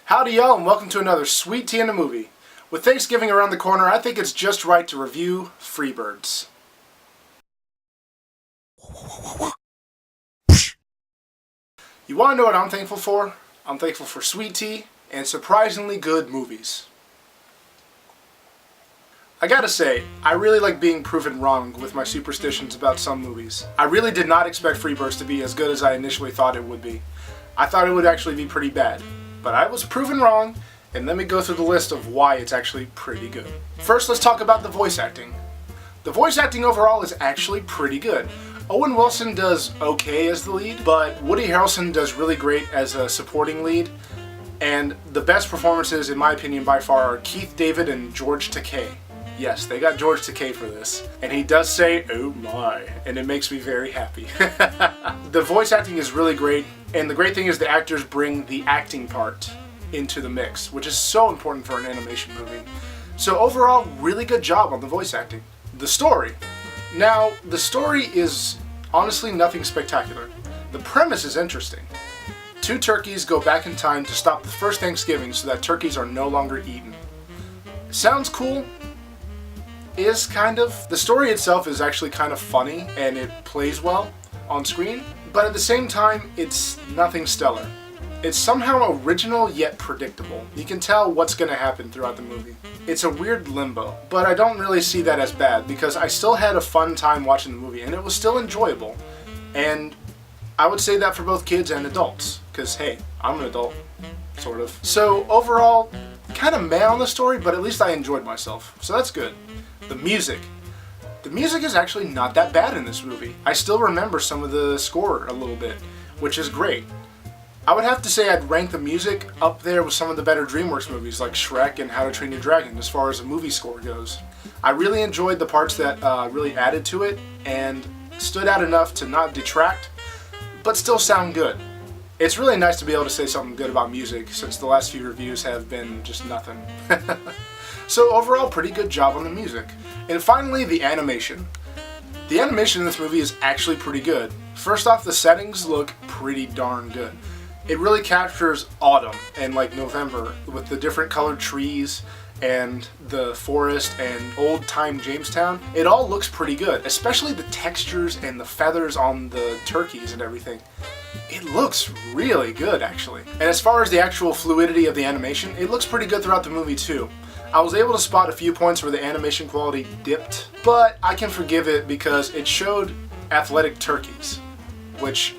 Howdy y'all, and welcome to another Sweet Tea in a Movie. With Thanksgiving around the corner, I think it's just right to review Freebirds. You want to know what I'm thankful for? I'm thankful for sweet tea and surprisingly good movies. I gotta say, I really like being proven wrong with my superstitions about some movies. I really did not expect Freebirds to be as good as I initially thought it would be. I thought it would actually be pretty bad. But I was proven wrong, and let me go through the list of why it's actually pretty good. First, let's talk about the voice acting. The voice acting overall is actually pretty good. Owen Wilson does okay as the lead, but Woody Harrelson does really great as a supporting lead, and the best performances, in my opinion, by far are Keith David and George Takei. Yes, they got George Takei for this, and he does say, "Oh my," and it makes me very happy. The voice acting is really great, and the great thing is the actors bring the acting part into the mix, which is so important for an animation movie. So overall, really good job on the voice acting. The story. Now, the story is honestly nothing spectacular. The premise is interesting. Two turkeys go back in time to stop the first Thanksgiving so that turkeys are no longer eaten. Sounds cool. Is kind of. The story itself is actually kind of funny and it plays well on screen, but at the same time, it's nothing stellar. It's somehow original yet predictable. You can tell what's going to happen throughout the movie. It's a weird limbo, but I don't really see that as bad because I still had a fun time watching the movie and it was still enjoyable. And I would say that for both kids and adults, because hey, I'm an adult, sort of. So overall, kind of meh on the story, but at least I enjoyed myself, so that's good. The music. The music is actually not that bad in this movie. I still remember some of the score a little bit, which is great. I would have to say I'd rank the music up there with some of the better DreamWorks movies like Shrek and How to Train Your Dragon as far as a movie score goes. I really enjoyed the parts that really added to it and stood out enough to not detract, but still sound good. It's really nice to be able to say something good about music since the last few reviews have been just nothing. So overall, pretty good job on the music. And finally, the animation. The animation in this movie is actually pretty good. First off, the settings look pretty darn good. It really captures autumn and like November with the different colored trees and the forest and old-time Jamestown. It all looks pretty good, especially the textures and the feathers on the turkeys and everything. It looks really good, actually. And as far as the actual fluidity of the animation, it looks pretty good throughout the movie too. I was able to spot a few points where the animation quality dipped, but I can forgive it because it showed athletic turkeys, which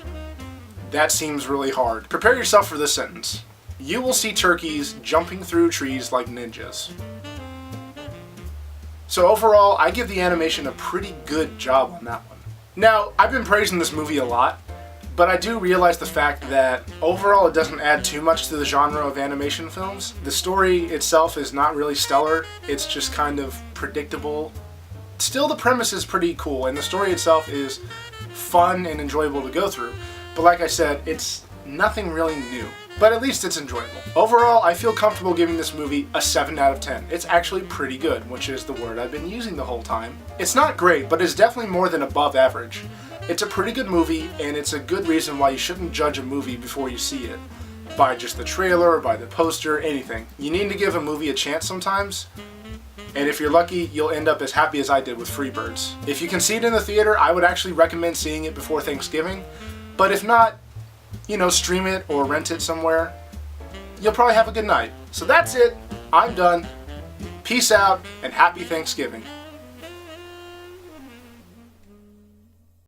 that seems really hard. Prepare yourself for this sentence. You will see turkeys jumping through trees like ninjas. So overall, I give the animation a pretty good job on that one. Now, I've been praising this movie a lot, but I do realize the fact that overall it doesn't add too much to the genre of animation films. The story itself is not really stellar, it's just kind of predictable. Still, the premise is pretty cool, and the story itself is fun and enjoyable to go through. But like I said, it's nothing really new, but at least it's enjoyable. Overall, I feel comfortable giving this movie a 7 out of 10. It's actually pretty good, which is the word I've been using the whole time. It's not great, but it's definitely more than above average. It's a pretty good movie, and it's a good reason why you shouldn't judge a movie before you see it. By just the trailer, or by the poster, anything. You need to give a movie a chance sometimes, and if you're lucky, you'll end up as happy as I did with Freebirds. If you can see it in the theater, I would actually recommend seeing it before Thanksgiving, but if not, you know, stream it or rent it somewhere. You'll probably have a good night. So that's it. I'm done. Peace out, and happy Thanksgiving.